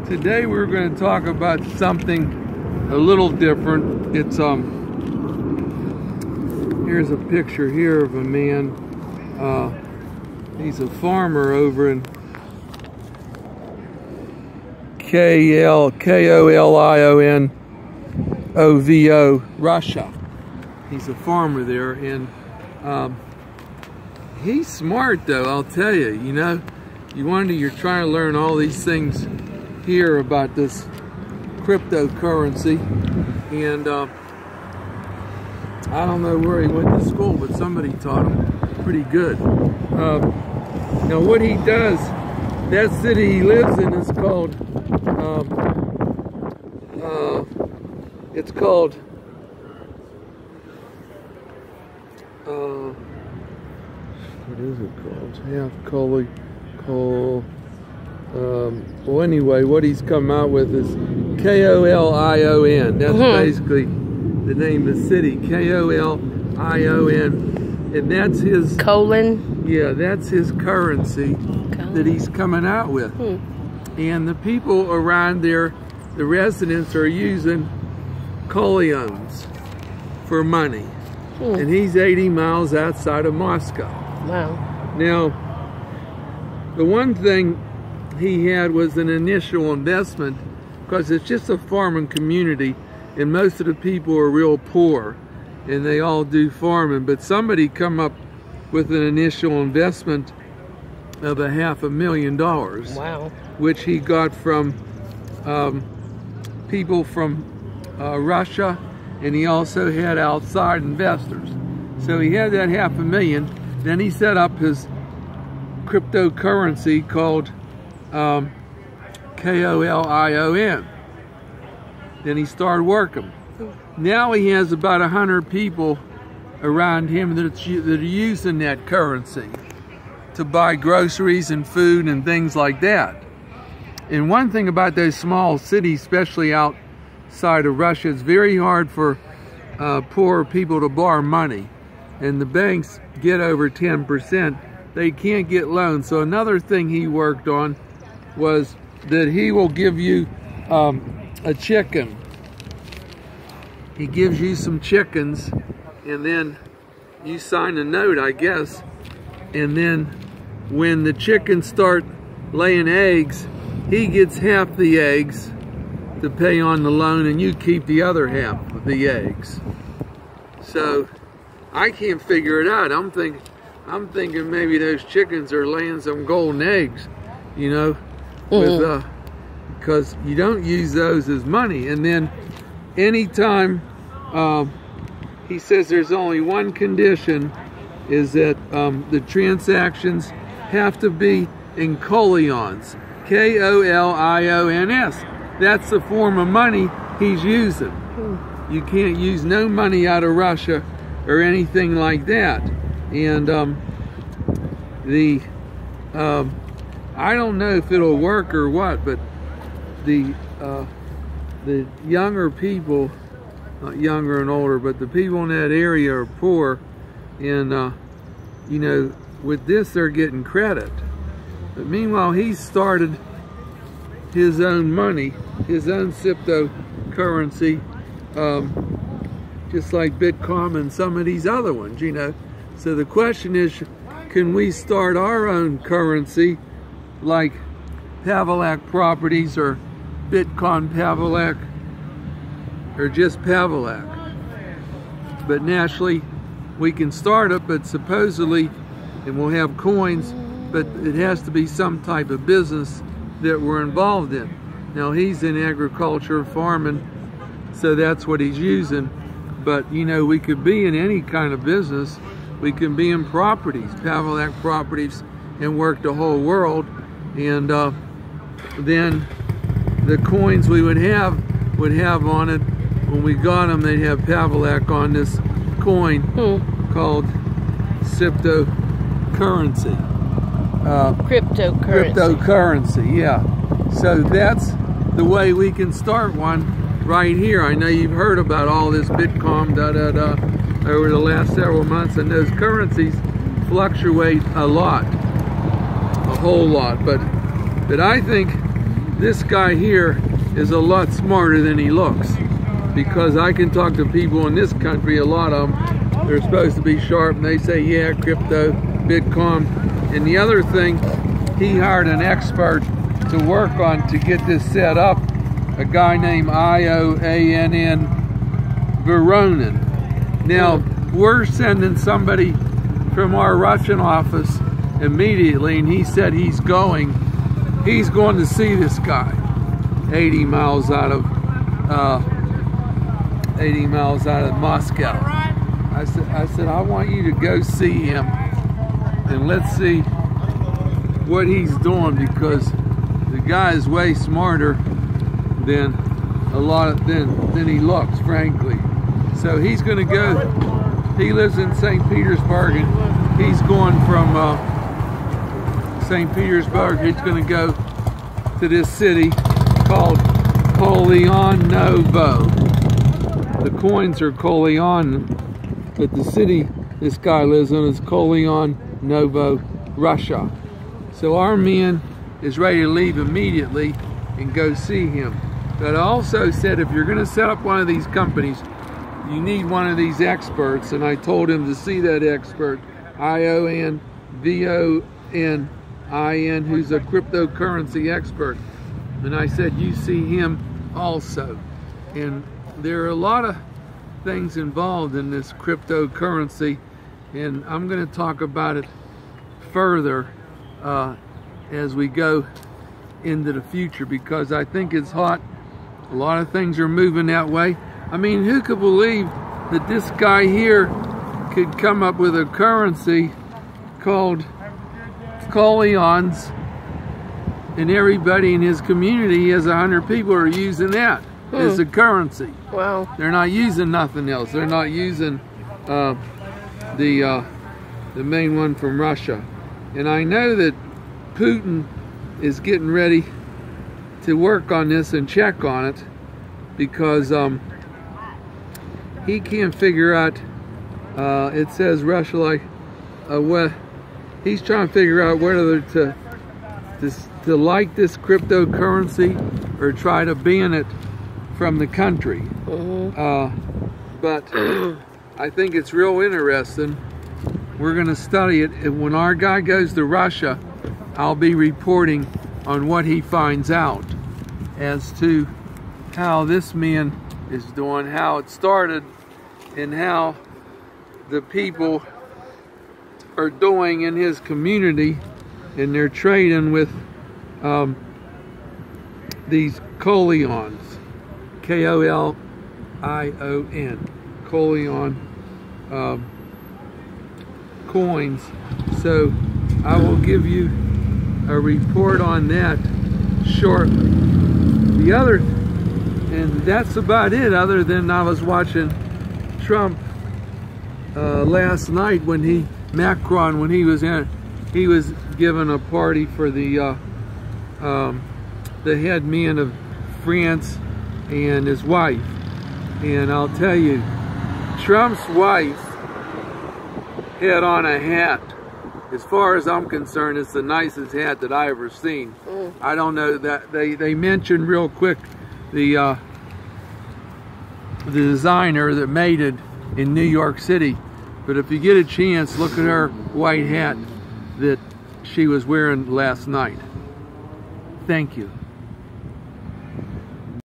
Today we're going to talk about something a little different. It's here's a picture here of a man. He's a farmer over in Kolionovo, Russia. He's a farmer there, and he's smart though, I'll tell you. You know, you wonder, you're trying to learn all these things here about this cryptocurrency, and I don't know where he went to school, but somebody taught him pretty good. Now what he does, that city he lives in is called what is it called? Well, anyway, what he's come out with is K-O-L-I-O-N. That's basically the name of the city, K-O-L-I-O-N, and that's his colon. Yeah, that's his currency that he's coming out with. And the people around there, the residents, are using colons for money. And he's 80 miles outside of Moscow. Wow. Now, the one thing he had was an initial investment, because it's just a farming community and most of the people are real poor and they all do farming, but somebody come up with an initial investment of $500,000. Wow. Which he got from people from Russia, and he also had outside investors. So he had that $500,000. Then he set up his cryptocurrency called K-O-L-I-O-N. Then he started working. Now he has about 100 people around him that are using that currency to buy groceries and food and things like that. And one thing about those small cities, especially outside of Russia, it's very hard for poor people to borrow money. And the banks get over 10%. They can't get loans. So another thing he worked on was that he will give you a chicken. He gives you some chickens, and then you sign a note, I guess. And then when the chickens start laying eggs, he gets half the eggs to pay on the loan, and you keep the other half of the eggs. So I can't figure it out. I'm thinking maybe those chickens are laying some golden eggs, you know, with because you don't use those as money. And then anytime he says there's only one condition, is that the transactions have to be in colons, K-O-L-I-O-N-S. That's the form of money he's using. You can't use no money out of Russia or anything like that. And I don't know if it'll work or what, but the younger people, not younger and older, but the people in that area are poor, and you know, with this they're getting credit. But meanwhile, he started his own money, his own cryptocurrency, just like Bitcoin and some of these other ones, you know. So the question is, can we start our own currency like Pavilack Properties or Bitcoin Pavilack or just Pavilack? But naturally, we can start it, but supposedly, and we'll have coins, but it has to be some type of business that we're involved in. Now he's in agriculture, farming, so that's what he's using. But you know, we could be in any kind of business. We can be in properties, Pavilack Properties, and work the whole world. And then the coins we would have on it, when we got them, they'd have Pavilack on this coin called cryptocurrency. Cryptocurrency, yeah. So that's the way we can start one right here. I know you've heard about all this Bitcoin, over the last several months, and those currencies fluctuate a lot, a whole lot. But I think this guy here is a lot smarter than he looks, because I can talk to people in this country, a lot of them, they're supposed to be sharp, and they say, yeah, crypto, Bitcoin. And the other thing, he hired an expert to work on to get this set up, a guy named Ioann Veronin. Now, we're sending somebody from our Russian office immediately, and he said he's going to see this guy 80 miles out of Moscow. I said I want you to go see him, and let's see what he's doing, because the guy is way smarter than than he looks, frankly. So he's going to go. He lives in St. Petersburg, and he's going from St. Petersburg. He's going to go to this city called Kolyanovo. The coins are Kolyan, but the city this guy lives in is Kolyanovo, Russia. So our man is ready to leave immediately and go see him. But I also said, if you're going to set up one of these companies, you need one of these experts, and I told him to see that expert, Ioann Veronin, who's a cryptocurrency expert. And I said, you see him also. And there are a lot of things involved in this cryptocurrency, and I'm going to talk about it further as we go into the future, because I think it's hot. A lot of things are moving that way. I mean, who could believe that this guy here could come up with a currency called Kolyans, and everybody in his community, he has 100 people are using that as a currency. Wow. They're not using nothing else. They're not using the main one from Russia. And I know that Putin is getting ready to work on this and check on it, because he can't figure out, it says Russia, like, what he's trying to figure out whether to like this cryptocurrency or try to ban it from the country. But I think it's real interesting. We're going to study it, and when our guy goes to Russia, I'll be reporting on what he finds out as to how this man is doing, how it started, and how the people are doing in his community, and they're trading with these Kolyans, K-O-L-I-O-N, Kolyan coins. So I will give you a report on that shortly. And that's about it, other than I was watching Trump last night when Macron, when he was giving a party for the head man of France and his wife. And I'll tell you, Trump's wife had on a hat. As far as I'm concerned, it's the nicest hat that I ever seen. I don't know that they mentioned real quick the designer that made it in New York City. But if you get a chance, look at her white hat that she was wearing last night. Thank you.